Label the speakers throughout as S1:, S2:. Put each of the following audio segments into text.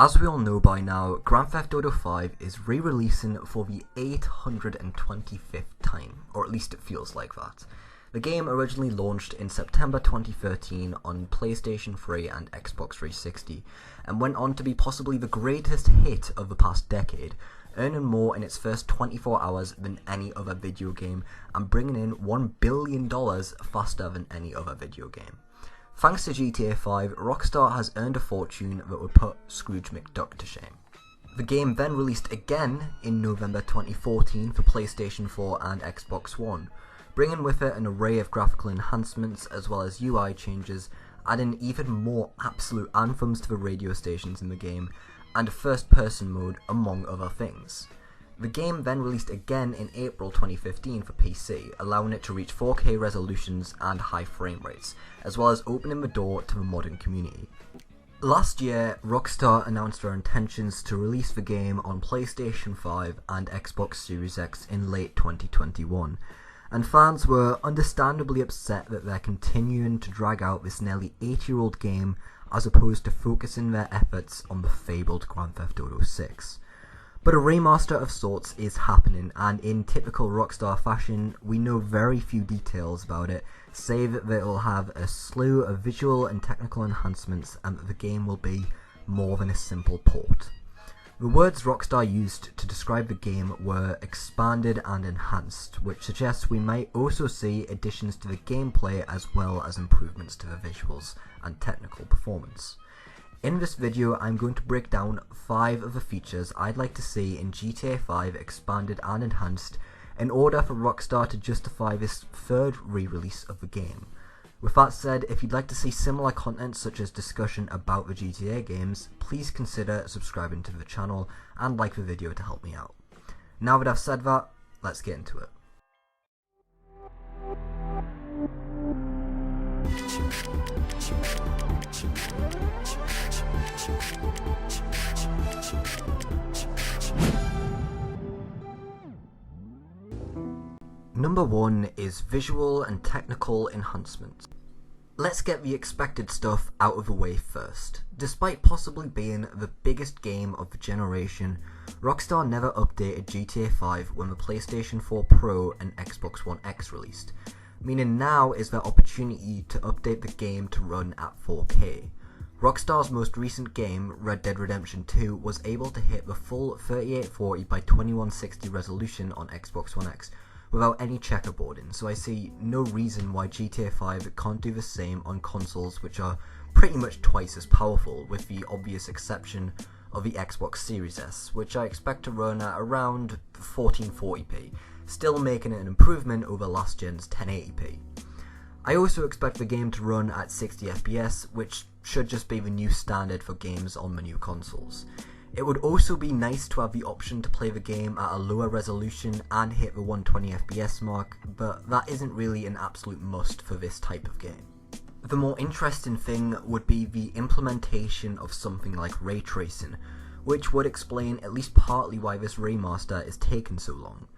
S1: As we all know by now, Grand Theft Auto 5 is re-releasing for the 825th time, or at least it feels like that. The game originally launched in September 2013 on PlayStation 3 and Xbox 360, and went on to be possibly the greatest hit of the past decade, earning more in its first 24 hours than any other video game, and bringing in $1 billion faster than any other video game. Thanks to GTA 5, Rockstar has earned a fortune that would put Scrooge McDuck to shame. The game then released again in November 2014 for PlayStation 4 and Xbox One, bringing with it an array of graphical enhancements as well as UI changes, adding even more absolute anthems to the radio stations in the game, and a first-person mode, among other things. The game then released again in April 2015 for PC, allowing it to reach 4K resolutions and high frame rates, as well as opening the door to the modding community. Last year, Rockstar announced their intentions to release the game on PlayStation 5 and Xbox Series X in late 2021, and fans were understandably upset that they're continuing to drag out this nearly 8-year-old game as opposed to focusing their efforts on the fabled Grand Theft Auto 6. But a remaster of sorts is happening, and in typical Rockstar fashion, we know very few details about it, save that it will have a slew of visual and technical enhancements and that the game will be more than a simple port. The words Rockstar used to describe the game were expanded and enhanced, which suggests we might also see additions to the gameplay as well as improvements to the visuals and technical performance. In this video, I'm going to break down 5 of the features I'd like to see in GTA 5 expanded and enhanced in order for Rockstar to justify this third re-release of the game. With that said, if you'd like to see similar content such as discussion about the GTA games, please consider subscribing to the channel and like the video to help me out. Now that I've said that, let's get into it. Number 1 is visual and technical enhancements. Let's get the expected stuff out of the way first. Despite possibly being the biggest game of the generation, Rockstar never updated GTA 5 when the PlayStation 4 Pro and Xbox One X released, meaning now is their opportunity to update the game to run at 4K. Rockstar's most recent game, Red Dead Redemption 2, was able to hit the full 3840 by 2160 resolution on Xbox One X without any checkerboarding, so I see no reason why GTA 5 can't do the same on consoles which are pretty much twice as powerful, with the obvious exception of the Xbox Series S, which I expect to run at around 1440p, still making it an improvement over last gen's 1080p. I also expect the game to run at 60fps, which should just be the new standard for games on the new consoles. It would also be nice to have the option to play the game at a lower resolution and hit the 120fps mark, but that isn't really an absolute must for this type of game. The more interesting thing would be the implementation of something like ray tracing, which would explain at least partly why this remaster is taking so long.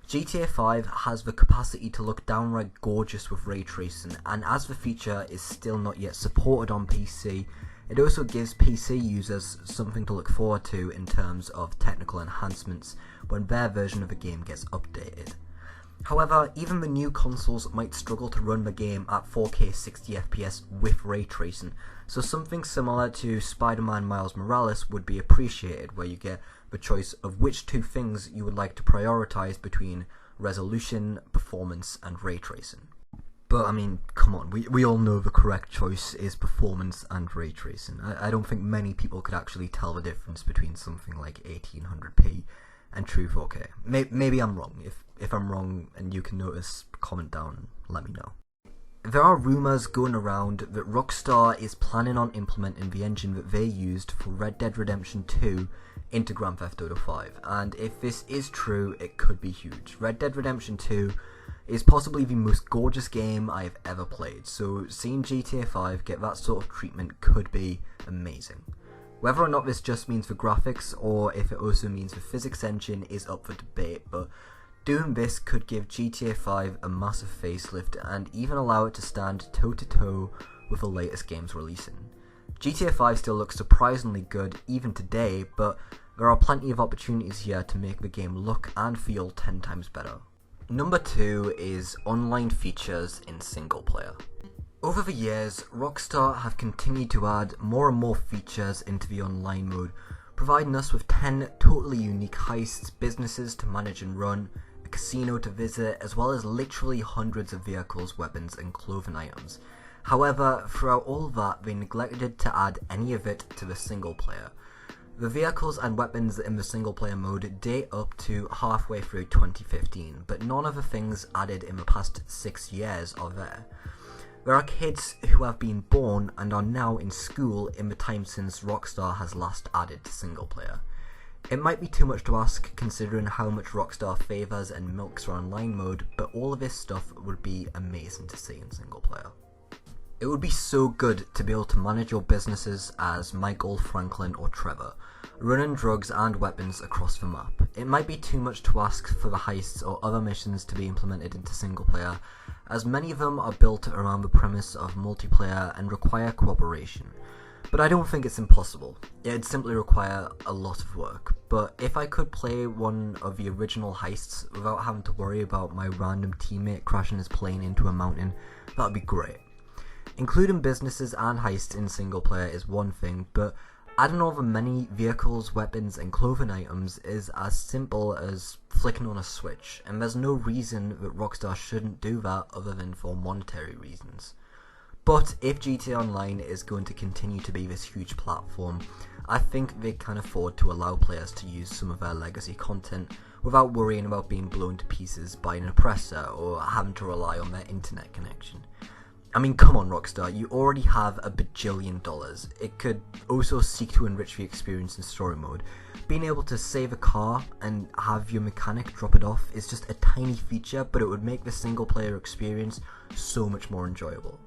S1: GTA 5 has the capacity to look downright gorgeous with ray tracing, and as the feature is still not yet supported on PC, it also gives PC users something to look forward to in terms of technical enhancements when their version of the game gets updated. However, even the new consoles might struggle to run the game at 4K 60fps with ray tracing, so something similar to Spider-Man Miles Morales would be appreciated, where you get the choice of which two things you would like to prioritize between resolution, performance, and ray tracing. But I mean, come on, we all know the correct choice is performance and ray tracing. I don't think many people could actually tell the difference between something like 1800p and true 4K. Maybe I'm wrong. If I'm wrong and you can notice, comment down and let me know. There are rumours going around that Rockstar is planning on implementing the engine that they used for Red Dead Redemption 2 into Grand Theft Auto 5, and if this is true, it could be huge. Red Dead Redemption 2 is possibly the most gorgeous game I have ever played, so seeing GTA 5 get that sort of treatment could be amazing. Whether or not this just means the graphics, or if it also means the physics engine, is up for debate, but doing this could give GTA 5 a massive facelift and even allow it to stand toe to toe with the latest games releasing. GTA 5 still looks surprisingly good even today, but there are plenty of opportunities here to make the game look and feel 10 times better. Number 2 is online features in single player. Over the years, Rockstar have continued to add more and more features into the online mode, providing us with 10 totally unique heists, businesses to manage and run, a casino to visit, as well as literally hundreds of vehicles, weapons and clothing items. However, throughout all that, they neglected to add any of it to the single player. The vehicles and weapons in the single player mode date up to halfway through 2015, but none of the things added in the past 6 years are there. There are kids who have been born and are now in school in the time since Rockstar has last added to single player. It might be too much to ask considering how much Rockstar favours and milks their online mode, but all of this stuff would be amazing to see in single player. It would be so good to be able to manage your businesses as Michael, Franklin or Trevor, running drugs and weapons across the map. It might be too much to ask for the heists or other missions to be implemented into single player, as many of them are built around the premise of multiplayer and require cooperation. But I don't think it's impossible. It'd simply require a lot of work. But if I could play one of the original heists without having to worry about my random teammate crashing his plane into a mountain, that would be great. Including businesses and heists in single player is one thing, but adding all the many vehicles, weapons and clothing items is as simple as flicking on a switch, and there's no reason that Rockstar shouldn't do that other than for monetary reasons. But if GTA Online is going to continue to be this huge platform, I think they can afford to allow players to use some of their legacy content without worrying about being blown to pieces by an oppressor or having to rely on their internet connection. I mean, come on Rockstar, you already have $1 bajillion. It could also seek to enrich the experience in story mode. Being able to save a car and have your mechanic drop it off is just a tiny feature, but it would make the single player experience so much more enjoyable.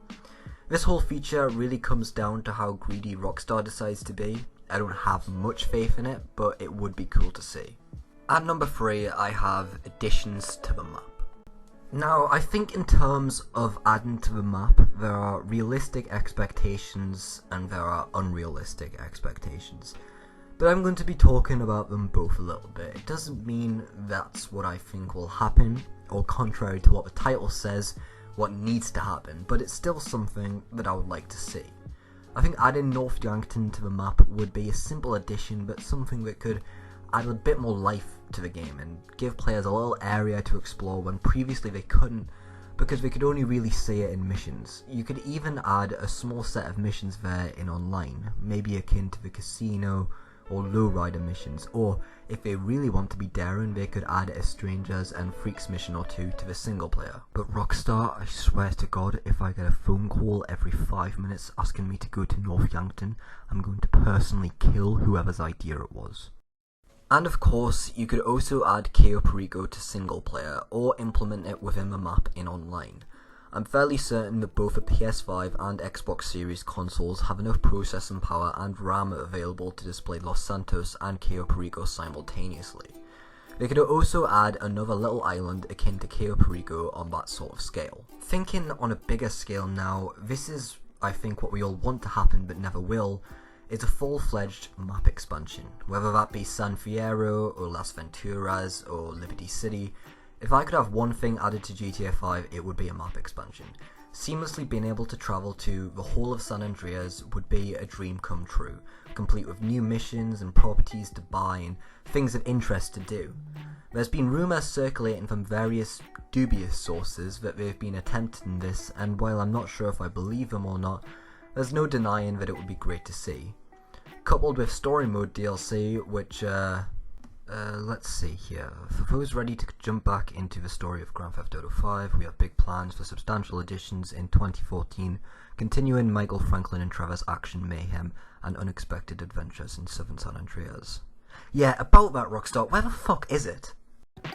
S1: This whole feature really comes down to how greedy Rockstar decides to be. I don't have much faith in it, but it would be cool to see. At number 3, I have additions to the map. Now, I think in terms of adding to the map, there are realistic expectations and there are unrealistic expectations. But I'm going to be talking about them both a little bit. It doesn't mean that's what I think will happen, or contrary to what the title says, what needs to happen, but it's still something that I would like to see. I think adding North Yankton to the map would be a simple addition, but something that could add a bit more life to the game and give players a little area to explore when previously they couldn't, because they could only really see it in missions. You could even add a small set of missions there in online, maybe akin to the casino or lowrider missions, or if they really want to be daring, they could add a strangers and freaks mission or two to the single player. But Rockstar, I swear to God, if I get a phone call every 5 minutes asking me to go to North Yankton, I'm going to personally kill whoever's idea it was. And of course, you could also add Cayo Perico to single player, or implement it within the map in online. I'm fairly certain that both the PS5 and Xbox Series consoles have enough processing power and RAM available to display Los Santos and Cayo Perico simultaneously. They could also add another little island akin to Cayo Perico on that sort of scale. Thinking on a bigger scale now, this is, I think, what we all want to happen but never will, is a full-fledged map expansion, whether that be San Fierro or Las Venturas or Liberty City. If I could have one thing added to GTA 5, it would be a map expansion. Seamlessly being able to travel to the whole of San Andreas would be a dream come true, complete with new missions and properties to buy and things of interest to do. There's been rumours circulating from various dubious sources that they've been attempting this, and while I'm not sure if I believe them or not, there's no denying that it would be great to see. Coupled with story mode DLC, which, let's see here. For those ready to jump back into the story of Grand Theft Auto 5, we have big plans for substantial additions in 2014, continuing Michael, Franklin and Trevor's action mayhem and unexpected adventures in southern San Andreas. Yeah, about that Rockstar, where the fuck is it?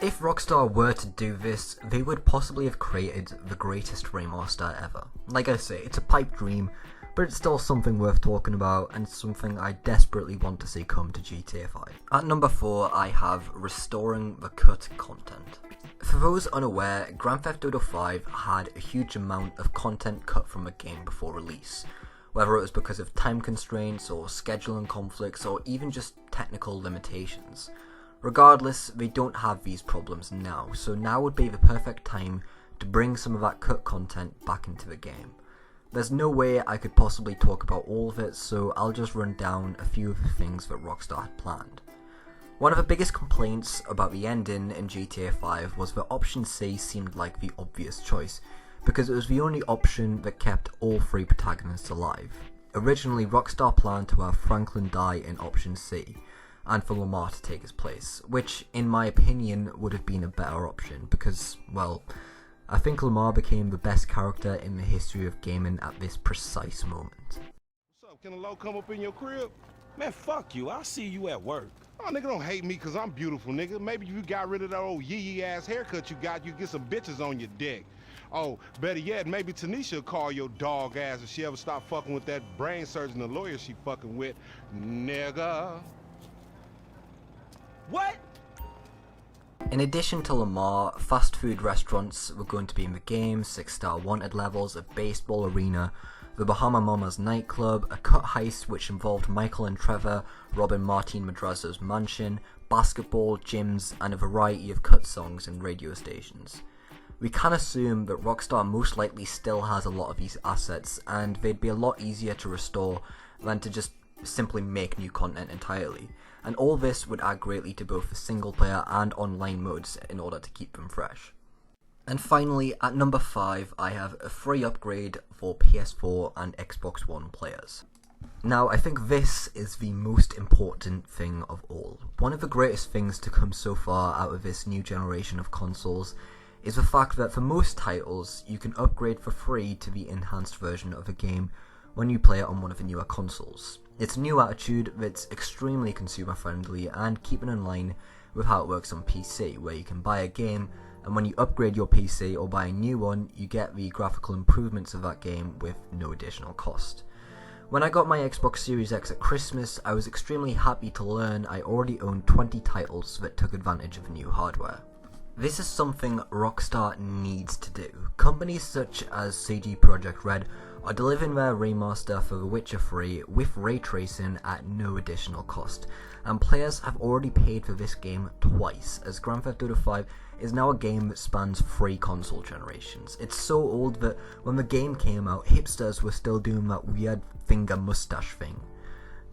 S1: If Rockstar were to do this, they would possibly have created the greatest remaster ever. Like I say, it's a pipe dream, but it's still something worth talking about and something I desperately want to see come to GTA 5. At number 4, I have restoring the cut content. For those unaware, Grand Theft Auto 5 had a huge amount of content cut from the game before release. whether it was because of time constraints or scheduling conflicts or even just technical limitations. Regardless, they don't have these problems now, so now would be the perfect time to bring some of that cut content back into the game. There's no way I could possibly talk about all of it, so I'll just run down a few of the things that Rockstar had planned. One of the biggest complaints about the ending in GTA 5 was that option C seemed like the obvious choice, because it was the only option that kept all three protagonists alive. Originally, Rockstar planned to have Franklin die in option C, and for Lamar to take his place, which, in my opinion, would have been a better option, because, well, I think Lamar became the best character in the history of gaming at this precise moment.
S2: What's up, can a low come up in your crib? Man, fuck you, I'll see you at work. Oh, nigga, don't hate me cause I'm beautiful, nigga. Maybe you got rid of that old yee-yee ass haircut you got, you get some bitches on your dick. Oh, better yet, maybe Tanisha will call your dog ass if she ever stop fucking with that brain surgeon, the lawyer she fucking with, nigga. What?
S1: In addition to Lamar, fast food restaurants were going to be in the game, 6-star wanted levels, a baseball arena, the Bahama Mamas nightclub, a cut heist which involved Michael and Trevor robbing Martin Madrazo's mansion, basketball, gyms, and a variety of cut songs and radio stations. We can assume that Rockstar most likely still has a lot of these assets, and they'd be a lot easier to restore than to just simply make new content entirely, and all this would add greatly to both the single player and online modes in order to keep them fresh. And finally, at number 5, I have a free upgrade for PS4 and Xbox One players. Now, I think this is the most important thing of all. One of the greatest things to come so far out of this new generation of consoles is the fact that for most titles, you can upgrade for free to the enhanced version of a game when you play it on one of the newer consoles. It's a new attitude that's extremely consumer friendly and keeping in line with how it works on PC, where you can buy a game and when you upgrade your PC or buy a new one, you get the graphical improvements of that game with no additional cost. When I got my Xbox Series X at Christmas, I was extremely happy to learn I already owned 20 titles that took advantage of the new hardware. This is something Rockstar needs to do. Companies such as CD Projekt Red are delivering their remaster for The Witcher 3 with ray tracing at no additional cost, and players have already paid for this game twice, as Grand Theft Auto 5 is now a game that spans 3 console generations. It's so old that when the game came out, hipsters were still doing that weird finger mustache thing.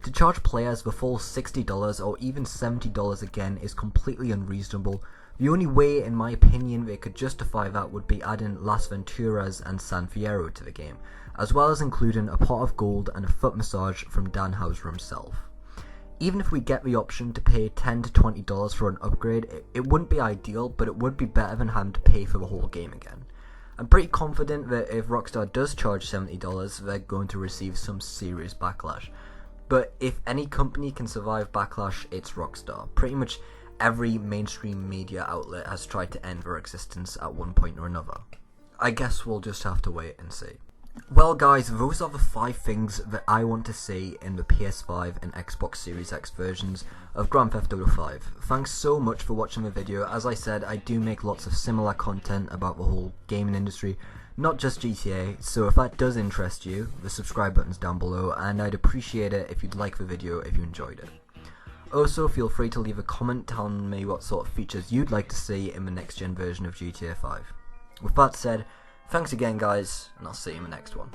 S1: To charge players the full $60 or even $70 again is completely unreasonable. The only way, in my opinion, they could justify that would be adding Las Venturas and San Fierro to the game, as well as including a pot of gold and a foot massage from Dan Houser himself. Even if we get the option to pay $10 to $20 for an upgrade, it wouldn't be ideal, but it would be better than having to pay for the whole game again. I'm pretty confident that if Rockstar does charge $70, they're going to receive some serious backlash. But if any company can survive backlash, it's Rockstar. Pretty much every mainstream media outlet has tried to end their existence at one point or another. I guess we'll just have to wait and see. Well guys, those are the 5 things that I want to see in the PS5 and Xbox Series X versions of Grand Theft Auto 5. Thanks so much for watching the video. As I said, I do make lots of similar content about the whole gaming industry, not just GTA, so if that does interest you, the subscribe button's down below, and I'd appreciate it if you'd like the video if you enjoyed it. Also, feel free to leave a comment telling me what sort of features you'd like to see in the next gen version of GTA 5. With that said, thanks again guys, and I'll see you in the next one.